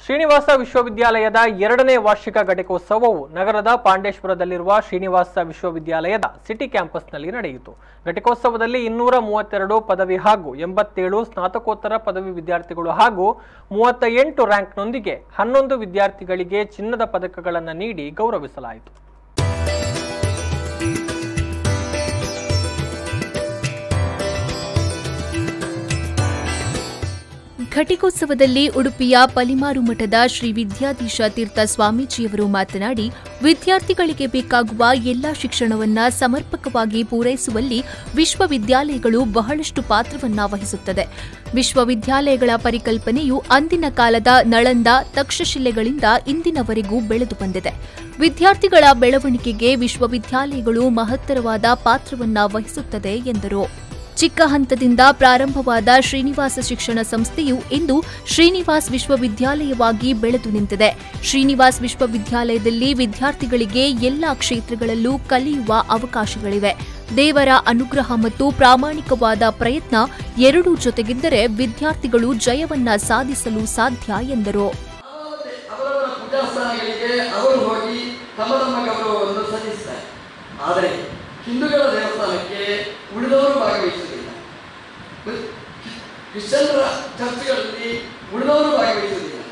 ಶ್ರೀನಿವಾಸ ವಿಶ್ವವಿದ್ಯಾಲಯದ 2ನೇ ವಾರ್ಷಿಕ ಘಟಿಕೋತ್ಸವವು ನಗರದ ಪಾಂಡೇಶ್ವರದಲ್ಲಿರುವ ಶ್ರೀನಿವಾಸ ವಿಶ್ವವಿದ್ಯಾಲಯದ ಸಿಟಿ ಕ್ಯಾಂಪಸ್ನಲ್ಲಿ ನಡೆಯಿತು. ಘಟಿಕೋತ್ಸವದಲ್ಲಿ 232 ಪದವಿ ಹಾಗೂ 87 ಸ್ನಾತಕೋತ್ತರ ಪದವಿ ವಿದ್ಯಾರ್ಥಿಗಳು ಹಾಗೂ 38 ರ್ಯಾಂಕ್ನೊಂದಿಗೆ 11 ವಿದ್ಯಾರ್ಥಿಗಳಿಗೆ ಚಿನ್ನದ ಪದಕಗಳನ್ನು ನೀಡಿ ಗೌರವಿಸಲಾಯಿತು. ಘಟಿಕೋತ್ಸವದಲ್ಲಿ ಉಡುಪಿಯ ಪಲಿಮಾರು ಮಠದ ಶ್ರೀ ವಿದ್ಯಾಧೀಶ ತೀರ್ಥ ಸ್ವಾಮೀಜಿಯವರು ಮಾತನಾಡಿ, ವಿದ್ಯಾರ್ಥಿಗಳಿಗೆ ಬೇಕಾಗುವ ಎಲ್ಲಾ ಶಿಕ್ಷಣವನ್ನು ಸಮರ್ಪಕವಾಗಿ ಪೂರೈಸುವಲ್ಲಿ ವಿಶ್ವವಿದ್ಯಾಲಯಗಳು ಬಹಳಷ್ಟು ಪಾತ್ರವನ್ನು ವಹಿಸುತ್ತದೆ. ವಿಶ್ವವಿದ್ಯಾಲಯಗಳ ಪರಿಕಲ್ಪನೆಯು ಅಂದಿನ ಕಾಲದ ನಳಂದ, ತಕ್ಷಶಿಲೆಗಳಿಂದ ಇಂದಿನವರೆಗೂ ಬೆಳೆದು ಬಂದಿದೆ. ವಿದ್ಯಾರ್ಥಿಗಳ ಬೆಳವಣಿಗೆಗೆ ವಿಶ್ವವಿದ್ಯಾಲಯಗಳು ಮಹತ್ತರವಾದ ಪಾತ್ರವನ್ನು ವಹಿಸುತ್ತದೆ ಎಂದರು. ಚಿಕ್ಕ ಹಂತದಿಂದ ಪ್ರಾರಂಭವಾದ ಶ್ರೀನಿವಾಸ ಶಿಕ್ಷಣ ಸಂಸ್ಥೆಯು ಇಂದು ಶ್ರೀನಿವಾಸ್ ವಿಶ್ವವಿದ್ಯಾಲಯವಾಗಿ ಬೆಳೆದು ನಿಂತಿದೆ. ಶ್ರೀನಿವಾಸ್ ವಿಶ್ವವಿದ್ಯಾಲಯದಲ್ಲಿ ವಿದ್ಯಾರ್ಥಿಗಳಿಗೆ ಎಲ್ಲಾ ಕ್ಷೇತ್ರಗಳಲ್ಲೂ ಕಲಿಯುವ ಅವಕಾಶಗಳಿವೆ. ದೇವರ ಅನುಗ್ರಹ ಮತ್ತು ಪ್ರಾಮಾಣಿಕವಾದ ಪ್ರಯತ್ನ ಎರಡೂ ಜೊತೆಗಿದ್ದರೆ ವಿದ್ಯಾರ್ಥಿಗಳು ಜಯವನ್ನ ಸಾಧಿಸಲು ಸಾಧ್ಯ ಎಂದರು. ಹಿಂದೂಗಳ ದೇವಸ್ಥಾನಕ್ಕೆ ಉಳಿದವರು ಭಾಗವಹಿಸುವುದಿಲ್ಲ, ಕ್ರಿಶ್ಚಿಯನ್ನರ ಚರ್ಚ್ಗಳಲ್ಲಿ ಉಳಿದವರು ಭಾಗವಹಿಸುವುದಿಲ್ಲ,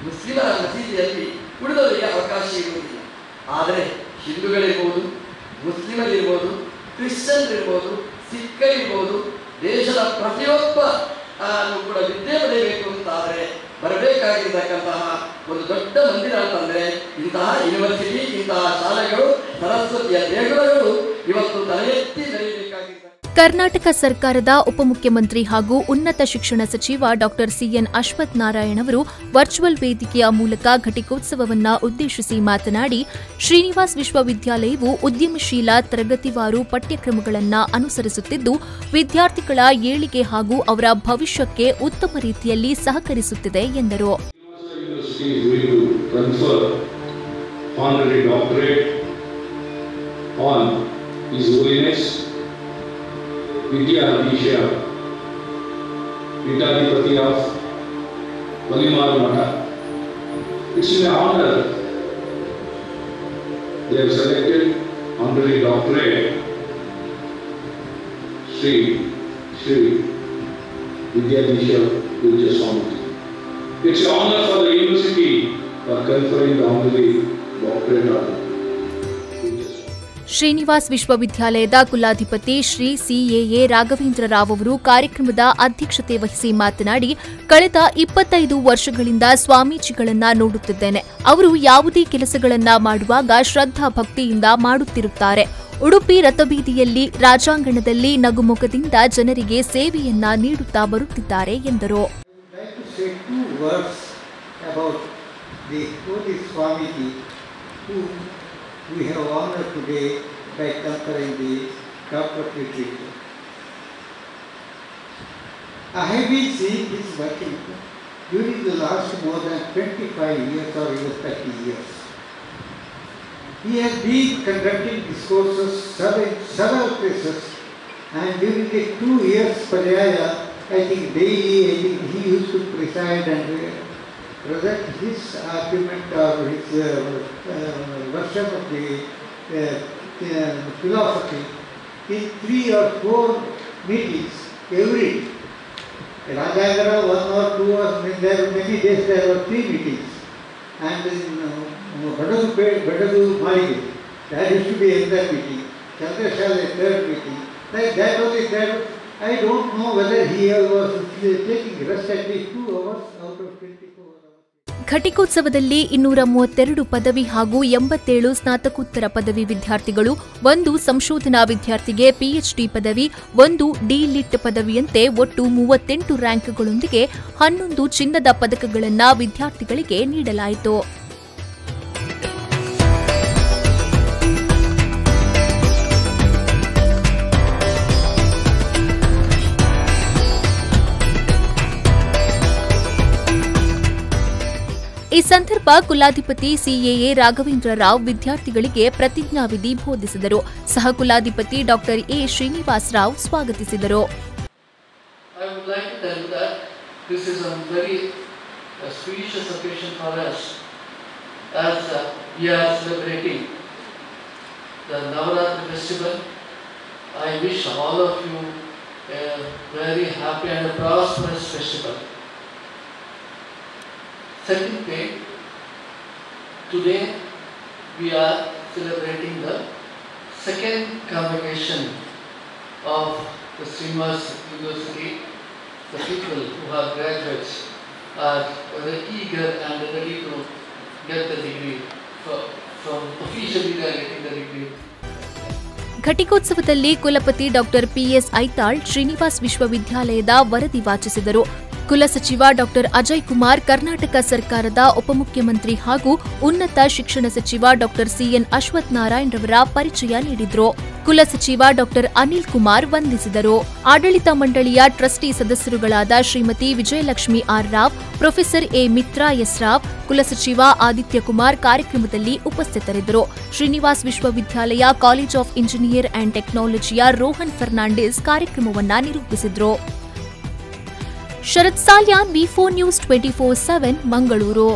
ಮುಸ್ಲಿಮರ ಮಸೀದಿಯಲ್ಲಿ ಉಳಿದವರಿಗೆ ಅವಕಾಶ ಇರುವುದಿಲ್ಲ. ಆದರೆ ಹಿಂದೂಗಳಿರ್ಬೋದು, ಮುಸ್ಲಿಮರಿರ್ಬೋದು, ಕ್ರಿಶ್ಚಿಯನ್ರಿರ್ಬೋದು, ಸಿಖ್ಗಳಿರ್ಬೋದು, ದೇಶದ ಪ್ರತಿಯೊಬ್ಬ ಕೂಡ ವಿದ್ಯೆ ಪಡೆಯಬೇಕು ಅಂತಾದರೆ ಬರಬೇಕಾಗಿರ್ತಕ್ಕಂತಹ ಒಂದು ದೊಡ್ಡ ಮಂದಿರ ಅಂತಂದರೆ ಇಂತಹ ಯೂನಿವರ್ಸಿಟಿ, ಇಂತಹ ಶಾಲೆಗಳು, ಸರಸ್ವತಿಯ ದೇಗುಲಗಳು ಇವತ್ತು ತಲೆ ಎತ್ತಿ ನಡೆಯಬೇಕಾಗಿದೆ. ಕರ್ನಾಟಕ ಸರ್ಕಾರದ ಉಪಮುಖ್ಯಮಂತ್ರಿ ಹಾಗೂ ಉನ್ನತ ಶಿಕ್ಷಣ ಸಚಿವ ಡಾ ಸಿಎನ್ ಅಶ್ವಥ್ ನಾರಾಯಣ್ ಅವರು ವರ್ಚುವಲ್ ವೇದಿಕೆಯ ಮೂಲಕ ಘಟಿಕೋತ್ಸವವನ್ನು ಉದ್ದೇಶಿಸಿ ಮಾತನಾಡಿ, ಶ್ರೀನಿವಾಸ್ ವಿಶ್ವವಿದ್ಯಾಲಯವು ಉದ್ಯಮಶೀಲ ತರಗತಿವಾರು ಪಠ್ಯಕ್ರಮಗಳನ್ನು ಅನುಸರಿಸುತ್ತಿದ್ದು ವಿದ್ಯಾರ್ಥಿಗಳ ಏಳಿಗೆ ಹಾಗೂ ಅವರ ಭವಿಷ್ಯಕ್ಕೆ ಉತ್ತಮ ರೀತಿಯಲ್ಲಿ ಸಹಕರಿಸುತ್ತಿದೆ ಎಂದರು. Vidyadhisha, Pitaadhipati of Palimaru Matha. It's an honor. They have selected honorary doctorate Sri Vidyadhisha Pujya Swamiji. It's an honor for the university for conferring the honorary doctorate of Srinivas ವಿಶ್ವವಿದ್ಯಾಲಯದ ಕುಲಾಧಿಪತಿ ಶ್ರೀ ಸಿಎಎ ರಾಘವೇಂದ್ರ ರಾವ್ ಅವರು ಕಾರ್ಯಕ್ರಮದ ಅಧ್ಯಕ್ಷತೆ ವಹಿಸಿ ಮಾತನಾಡಿ, ಕಳೆದ 25 ವರ್ಷಗಳಿಂದ ಸ್ವಾಮೀಜಿಗಳನ್ನ ನೋಡುತ್ತಿದ್ದೇನೆ. ಅವರು ಯಾವುದೇ ಕೆಲಸಗಳನ್ನ ಮಾಡುವಾಗ ಶ್ರದ್ಧಾ ಭಕ್ತಿಯಿಂದ ಮಾಡುತ್ತಿರುತ್ತಾರೆ. ಉಡುಪಿ ರಥಬೀದಿಯಲ್ಲಿ, ರಾಜಾಂಗಣದಲ್ಲಿ ನಗುಮುಖದಿಂದ ಜನರಿಗೆ ಸೇವೆಯನ್ನ ನೀಡುತ್ತಾ ಬರುತ್ತಿದ್ದಾರೆ ಎಂದರು. We have honored today by conferring the Doctor of Literature. I have been seeing his working during the last more than 25 years or even 30 years. He has been conducting discourses several places, and during the 2 years Paryaya, I think daily, he used to preside and present his argument or his version of the philosophy in 3 or 4 meetings every day. Rajagara 1 or 2 or there were many days there were 3 meetings, and in Badagu Malige there used to be another meeting, Chandrashala 3rd meeting, like that only that. I don't know whether he was taking rest at least 2 hours out of 24 hours. ಘಟಿಕೋತ್ಸವದಲ್ಲಿ 232 ಪದವಿ ಹಾಗೂ 87 ಸ್ನಾತಕೋತ್ತರ ಪದವಿ ವಿದ್ಯಾರ್ಥಿಗಳು, 1 ಸಂಶೋಧನಾ ವಿದ್ಯಾರ್ಥಿಗೆ PhD ಪದವಿ, 1 ಡಿ.ಲಿಟ್ ಪದವಿಯಂತೆ ಒಟ್ಟು 38 ರ್ಯಾಂಕ್ಗಳೊಂದಿಗೆ 11 ಚಿನ್ನದ ಪದಕಗಳನ್ನು ವಿದ್ಯಾರ್ಥಿಗಳಿಗೆ ನೀಡಲಾಯಿತು. ಈ ಸಂದರ್ಭ ಕುಲಾಧಿಪತಿ ಸಿಎಎ ರಾಘವೇಂದ್ರ ರಾವ್ ವಿದ್ಯಾರ್ಥಿಗಳಿಗೆ ಪ್ರತಿಜ್ಞಾವಿಧಿ ಬೋಧಿಸಿದರು. ಸಹ ಕುಲಾಧಿಪತಿ ಡಾ ಎ ಶ್ರೀನಿವಾಸ್ ರಾವ್ ಸ್ವಾಗತಿಸಿದರು. This is a very auspicious occasion for us as we are celebrating the Navaratri festival. I wish all of you a very happy and a prosperous festival. Second thing, today we are celebrating the second convocation of the Srinivas University. The people who are graduates are very eager and ready to get the degree. From officially they are getting the degree. ಘಟಿಕೋತ್ಸವದಲ್ಲಿ ಕುಲಪತಿ doctor PS Aithal Srinivas ವಿಶ್ವವಿದ್ಯಾಲಯದ ವರದಿ ವಾಚಿಸಿದರು. ಕುಲಸಚಿವ doctor Ajay Kumar, Karnataka ಸರ್ಕಾರದ ಉಪಮುಖ್ಯಮಂತ್ರಿ ಹಾಗೂ ಉನ್ನತ ಶಿಕ್ಷಣ ಸಚಿವ doctor CN Ashwath Narayan ರವರ ಪರಿಚಯ ನೀಡಿದ್ರು. ಕುಲಸಚಿವ ಡಾಕ್ಟರ್ ಅನಿಲ್ ಕುಮಾರ್ ವಂದಿಸಿದರು. ಆಡಳಿತ ಮಂಡಳಿಯ ಟ್ರಸ್ಟಿ ಸದಸ್ಯರುಗಳಾದ Shrimati Vijayalakshmi R Rao, professor A Mitra S Rao, ಕುಲಸಚಿವ ಆದಿತ್ಯ ಕುಮಾರ್ ಕಾರ್ಯಕ್ರಮದಲ್ಲಿ ಉಪಸ್ಥಿತರಿದ್ದರು. ಶ್ರೀನಿವಾಸ್ ವಿಶ್ವವಿದ್ಯಾಲಯ ಕಾಲೇಜ್ ಆಫ್ ಇಂಜಿನಿಯರ್ ಅಂಡ್ ಟೆಕ್ನಾಲಜಿಯ ರೋಹನ್ ಫರ್ನಾಂಡಿಸ್ ಕಾರ್ಯಕ್ರಮವನ್ನು ನಿರೂಪಿಸಿದರು. ಶರತ್ ಸಾಲ್ಯಾನ್, ವಿ4 ನ್ಯೂಸ್ 24/7 ಮಂಗಳೂರು.